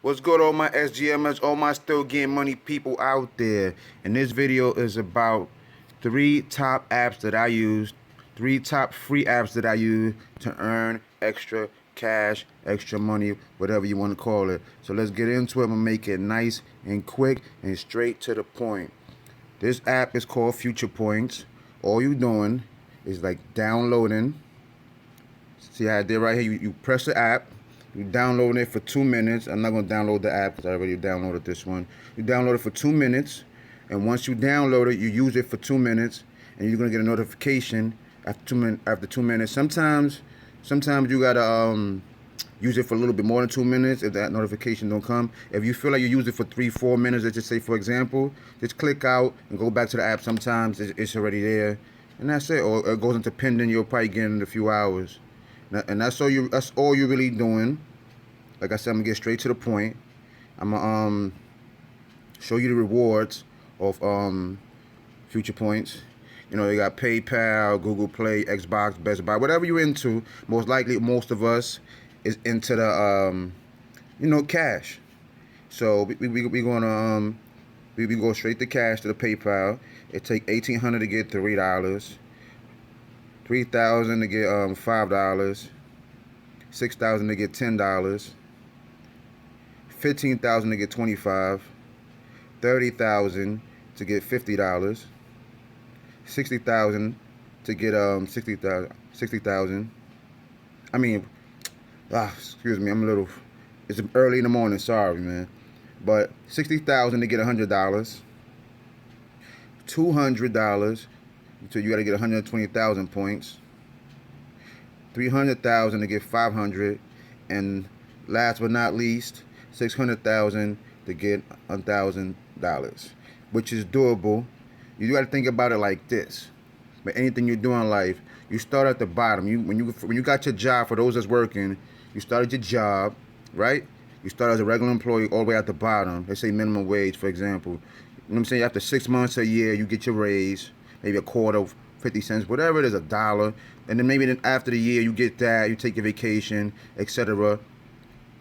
What's good, all my SGMS, all my still getting money people out there? And this video is about 3 top apps that I use, 3 top free apps that I use to earn extra cash, extra money, whatever you want to call it. So let's get into it. I'm gonna make it nice and quick and straight to the point. This app is called Future Points. All you doing is like downloading. See how I did right here? You press the app. You download it for 2 minutes. I'm not going to download the app because I already downloaded this one. You download it for 2 minutes. And once you download it, you use it for 2 minutes. And you're going to get a notification after 2 minutes. Sometimes you got to use it for a little bit more than 2 minutes if that notification don't come. If you feel like you use it for 3-4 minutes, let's just say, for example, just click out and go back to the app. Sometimes it's already there. And that's it. Or it goes into pending. You'll probably get it in a few hours. And that's all you're really doing. Like I said, I'm gonna get straight to the point. I'm gonna show you the rewards of Future Points. You know, you got PayPal, Google Play, Xbox, Best Buy, whatever you're into. Most likely, most of us is into the cash. So we gonna we go straight to cash, to the PayPal. It take $1,800 to get $3. $3,000 to get $5, $6,000 to get $10, $15,000 to get $25, $30,000 to get $50, $60,000 to get $60,000. I mean, excuse me, I'm a little. It's early in the morning. Sorry, man, but $60,000 to get $100, $200. So you got to get 120,000 points, 300,000 to get 500, and last but not least, 600,000 to get $1,000, which is doable. You got to think about it like this. But anything you do in life, you start at the bottom. When you got your job, for those that's working, you started your job, right? You start as a regular employee all the way at the bottom. Let's say minimum wage, for example. You know what I'm saying? After 6 months, a year, you get your raise. Maybe a quarter, 50 cents, whatever it is, $1. And then maybe after the year, you get that, you take your vacation, etc.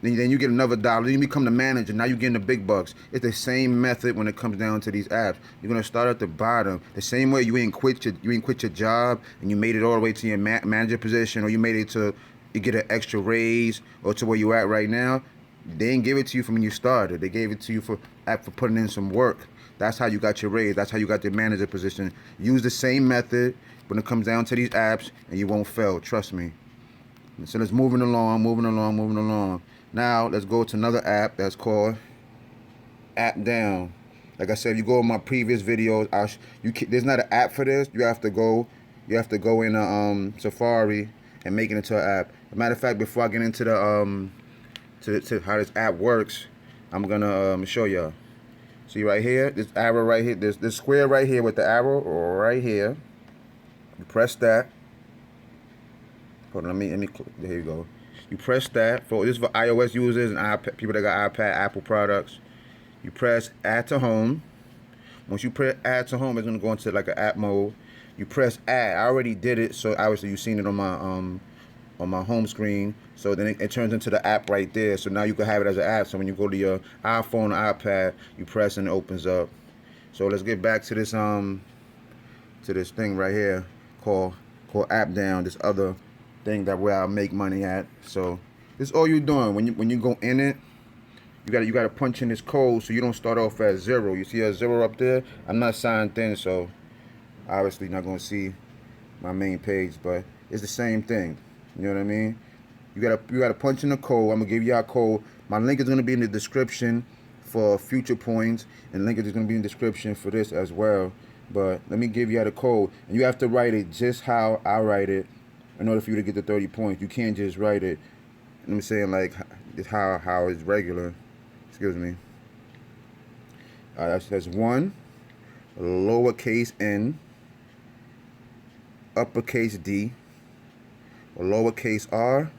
Then you get another $1. Then you become the manager. Now you're getting the big bucks. It's the same method when it comes down to these apps. You're gonna start at the bottom. The same way you ain't quit your job and you made it all the way to your manager position, or you made it to you get an extra raise, or to where you at right now. They didn't give it to you from when you started. They gave it to you for putting in some work. That's how you got your raise. That's how you got your manager position. Use the same method when it comes down to these apps, and you won't fail. Trust me. So let's moving along. Now let's go to another app that's called APPDOWN. Like I said, if you go in my previous videos, there's not an app for this. You have to go in Safari and make it into an app. As a matter of fact, before I get into the to how this app works, I'm gonna show y'all. See right here, this arrow right here, this square right here with the arrow right here. You press that. Hold on, let me there you go. You press that. This is for iOS users and iPad, people that got iPad, Apple products. You press add to home. Once you press add to home, it's gonna go into like an app mode. You press add. I already did it, so obviously you've seen it on my home screen. So then it turns into the app right there. So now you can have it as an app. So when you go to your iPhone or iPad, you press and it opens up. So let's get back to this thing right here called APPDOWN. This other thing where I make money at. So this is all you're doing when you go in it. You gotta punch in this code so you don't start off at 0. You see a 0 up there? I'm not signed in, so obviously not gonna see my main page, but it's the same thing. You know what I mean? You gotta punch in the code. I'm gonna give you our code. My link is gonna be in the description for Future Points, and the link is gonna be in the description for this as well. But let me give you the code, and you have to write it just how I write it in order for you to get the 30 points. You can't just write it. I'm saying like it's how it's regular. Excuse me. That's 1, lowercase n, uppercase D, or lowercase r,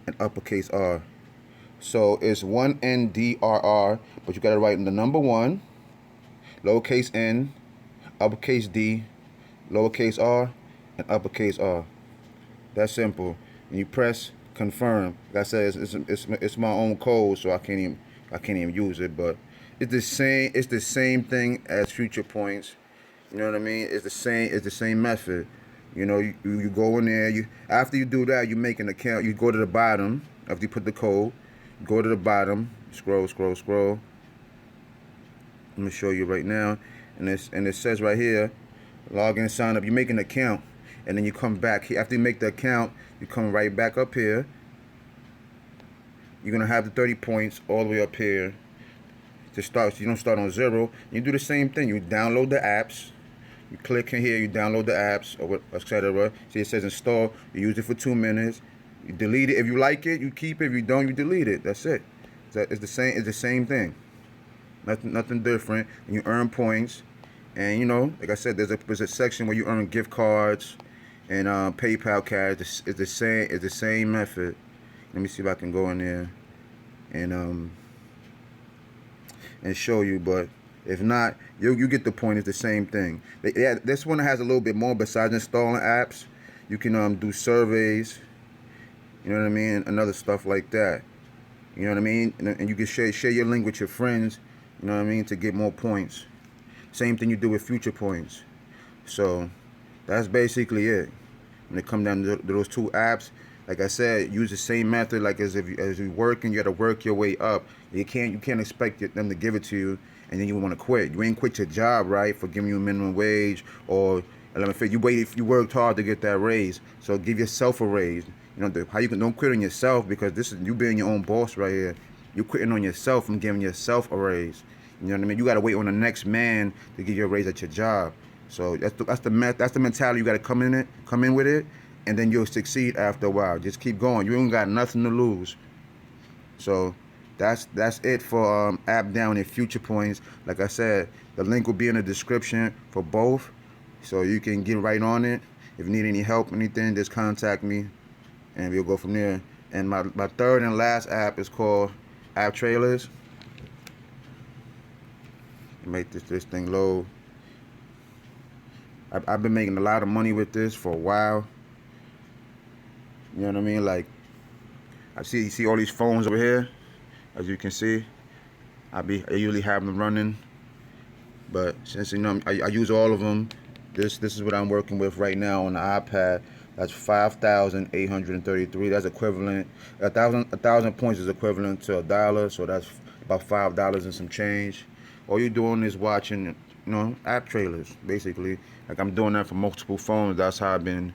and uppercase R. So it's 1NDRR, but you gotta write in the number 1, lowercase n, uppercase D, lowercase r, and uppercase R. That's simple. And you press confirm. Like I said, it's my own code, so I can't even use it. But it's the same thing as future points. You know what I mean? It's the same method. You know, you go in there. You after you do that, you make an account. You go to the bottom after you put the code. Go to the bottom. Scroll. Let me show you right now, and it says right here, log in, sign up. You make an account, and then you come back here. After you make the account, you come right back up here. You're gonna have the 30 points all the way up here to start. So you don't start on zero. You do the same thing. You download the apps. You click in here. You download the apps, or etc. See, it says install. You use it for 2 minutes. You delete it if you like it. You keep it. If you don't, you delete it. That's it. It's the same. It's the same thing. Nothing different. And you earn points. And you know, like I said, there's a section where you earn gift cards and PayPal cash. It's the same. It's the same method. Let me see if I can go in there and show you. But if not, you get the point. It's the same thing. Yeah, this one has a little bit more besides installing apps. You can do surveys. You know what I mean, and other stuff like that. You know what I mean, and you can share your link with your friends. You know what I mean, to get more points. Same thing you do with future points. So that's basically it. When it comes down to those two apps, like I said, use the same method. Like as you're working, you got to work your way up. You can't expect them to give it to you and then you want to quit. You ain't quit your job, right, for giving you a minimum wage or 11 you worked hard to get that raise. So give yourself a raise. You know how you don't quit on yourself, because this is you being your own boss right here. You're quitting on yourself and giving yourself a raise. You know what I mean? You got to wait on the next man to give you a raise at your job. So that's the mentality you got to come in with it, and then you'll succeed after a while. Just keep going. You ain't got nothing to lose. So that's it for AppPDOWN and future points. Like I said, the link will be in the description for both, so you can get right on it. If you need any help, anything, just contact me, and we'll go from there. And my third and last app is called App Trailers. Make this thing load. I've been making a lot of money with this for a while. You know what I mean? Like, you see all these phones over here, as you can see. I usually have them running, but since you know I use all of them, this is what I'm working with right now on the iPad. That's 5,833. That's equivalent. A thousand points is equivalent to $1, so that's about $5 and some change. All you're doing is watching, you know, app trailers, basically. Like I'm doing that for multiple phones. That's how I've been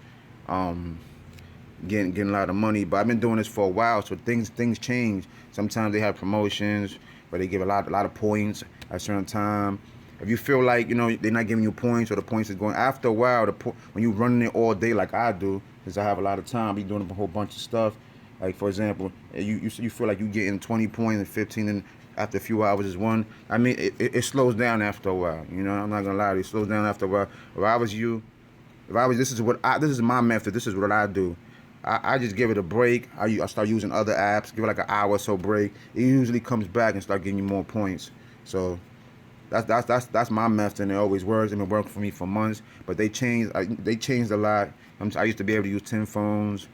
getting a lot of money. But I've been doing this for a while, so things change. Sometimes they have promotions where they give a lot of points at a certain time. If you feel like, you know, they're not giving you points, or the points is going, after a while, when you're running it all day like I do, because I have a lot of time, I be doing a whole bunch of stuff. Like, for example, you feel like you're getting 20 points and 15, and after a few hours is one. I mean, it slows down after a while. You know, I'm not gonna lie to you, it slows down after a while. This is my method. This is what I do. I just give it a break. I start using other apps. Give it like an hour or so break. It usually comes back and start giving you more points. So that's my method, and it always works. It's been working for me for months. But they changed a lot. I used to be able to use 10 phones.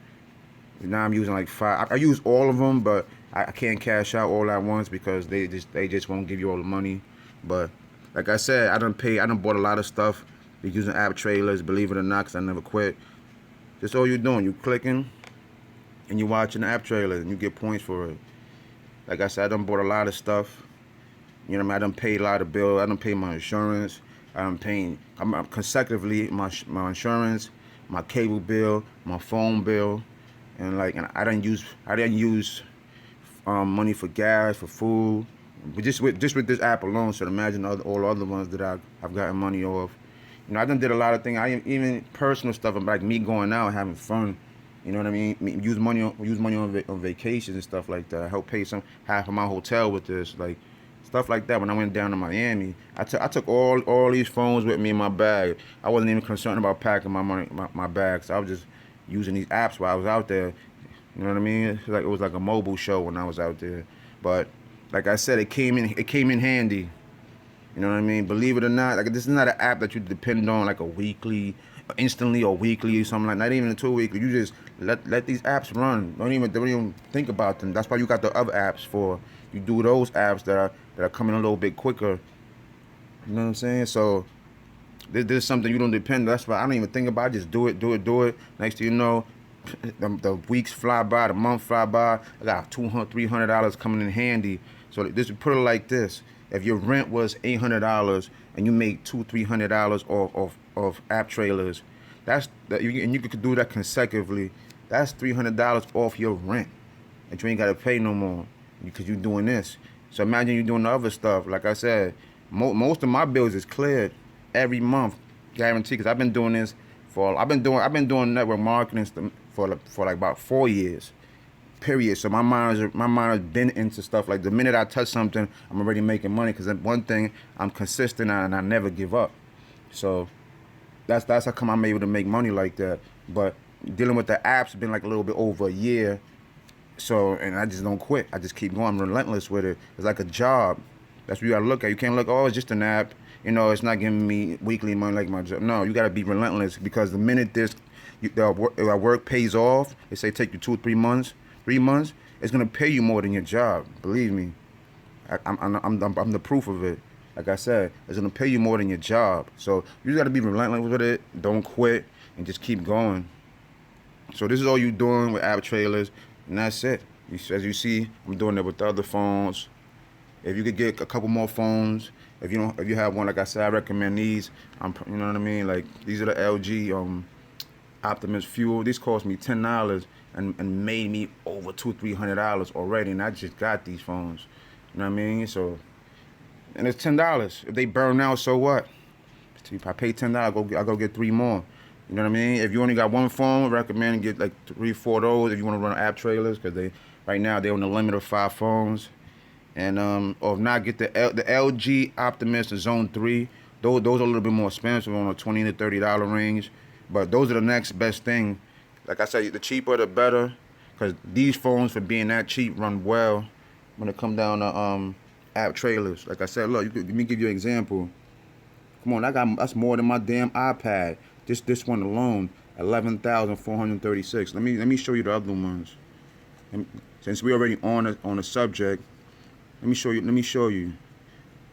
Now I'm using like 5. I use all of them, but I can't cash out all at once because they just won't give you all the money. But like I said, I done bought a lot of stuff. You're using app trailers, believe it or not, because I never quit. That's all you're doing. You clicking and you watching the app trailer, and you get points for it. Like I said, I done bought a lot of stuff. You know what I mean? I done paid a lot of bills. I done paid my insurance. I'm consecutively my insurance, my cable bill, my phone bill, and I didn't use money for gas, for food, but just with this app alone. So imagine all other ones that I've gotten money off. You know, I done did a lot of things. Even personal stuff, like me going out and having fun. You know what I mean? Use money on vacations and stuff like that. I help pay half of my hotel with this, like stuff like that. When I went down to Miami, I took all these phones with me in my bag. I wasn't even concerned about packing my bags. I was just using these apps while I was out there. You know what I mean? It was like a mobile show when I was out there. But like I said, it came in handy. You know what I mean? Believe it or not, like this is not an app that you depend on like a weekly instantly or weekly or something like, not even 2 weekly. You just let these apps run. Don't even think about them. That's why you got the other apps for. You do those apps that are coming a little bit quicker. You know what I'm saying? So this is something you don't depend on. That's why I don't even think about it. Just do it. Next thing you know, the weeks fly by, the month fly by. I got $200, $300 coming in handy. So this, put it like this: if your rent was $800 and you make $200, $300 off app trailers, and you could do that consecutively. That's $300 off your rent that you ain't gotta pay no more because you're doing this. So imagine you doing the other stuff. Like I said, most of my bills is cleared every month, guaranteed. Because I've been doing this I've been doing network marketing for like about 4 years, period. So my mind has been into stuff. Like the minute I touch something, I'm already making money. Because one thing, I'm consistent and I never give up. So that's how come I'm able to make money like that. But dealing with the apps has been like a little bit over a year. So, and I just don't quit. I just keep going. I'm relentless with it. It's like a job. That's what you gotta look at. You can't look, oh, it's just an app. You know, it's not giving me weekly money like my job. No, you gotta be relentless, because the minute the work pays off, they say take you 2 or 3 months, it's gonna pay you more than your job. Believe me, I'm the proof of it. Like I said, it's gonna pay you more than your job. So you just gotta be relentless with it. Don't quit and just keep going. So this is all you doing with app trailers, and that's it. As you see, I'm doing it with the other phones. If you could get a couple more phones, if you have one, like I said, I recommend these. You know what I mean? Like, these are the LG Optimus Fuel. These cost me $10 and made me over $200-300 already, and I just got these phones. You know what I mean? So, and it's $10. If they burn out, so what? If I pay $10, I go get 3 more. You know what I mean? If you only got one phone, I recommend get like 3, 4 of those if you want to run app trailers, because right now they're on the limit of 5 phones. And or if not, get the LG Optimus Zone 3. Those are a little bit more expensive, on a $20 to $30 range. But those are the next best thing. Like I said, the cheaper the better, because these phones, for being that cheap, run well when it come down to app trailers. Like I said, look, let me give you an example. Come on, that's more than my damn iPad. This one alone, 11,436. Let me show you the other ones. Since we already on the subject, let me show you.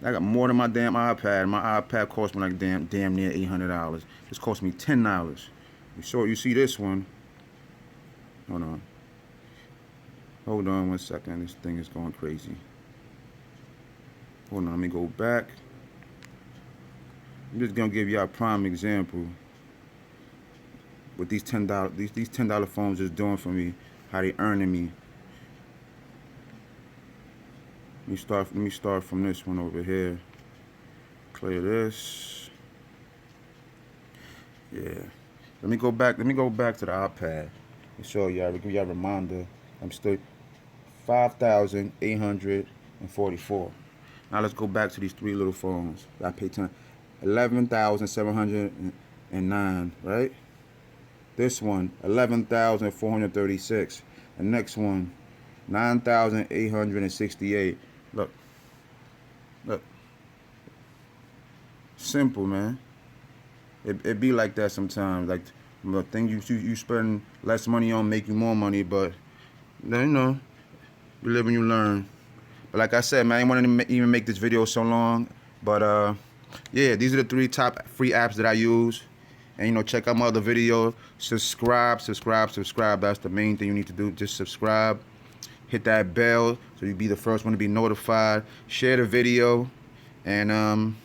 I got more than my damn iPad. My iPad cost me like damn near $800. This cost me $10. You see this one? Hold on 1 second. This thing is going crazy. Hold on, let me go back. I'm just gonna give you a prime example what these $10 phones is doing for me, how they earning me. Let me start from this one over here. Clear this. Yeah. Let me go back to the iPad and show y'all. Give y'all a reminder. I'm still 5,844. Now let's go back to these 3 little phones. I paid 11,709, right? This one, 11,436. The next one, 9,868. Look. Simple, man. It be like that sometimes. Like, the thing you spend less money on make you more money, but you know, you live and you learn. But like I said, man, I didn't want to even make this video so long. But yeah, these are the 3 top free apps that I use. And check out my other video. Subscribe. That's the main thing you need to do. Just subscribe. Hit that bell so you'll be the first one to be notified. Share the video, and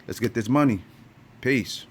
let's get this money. Peace.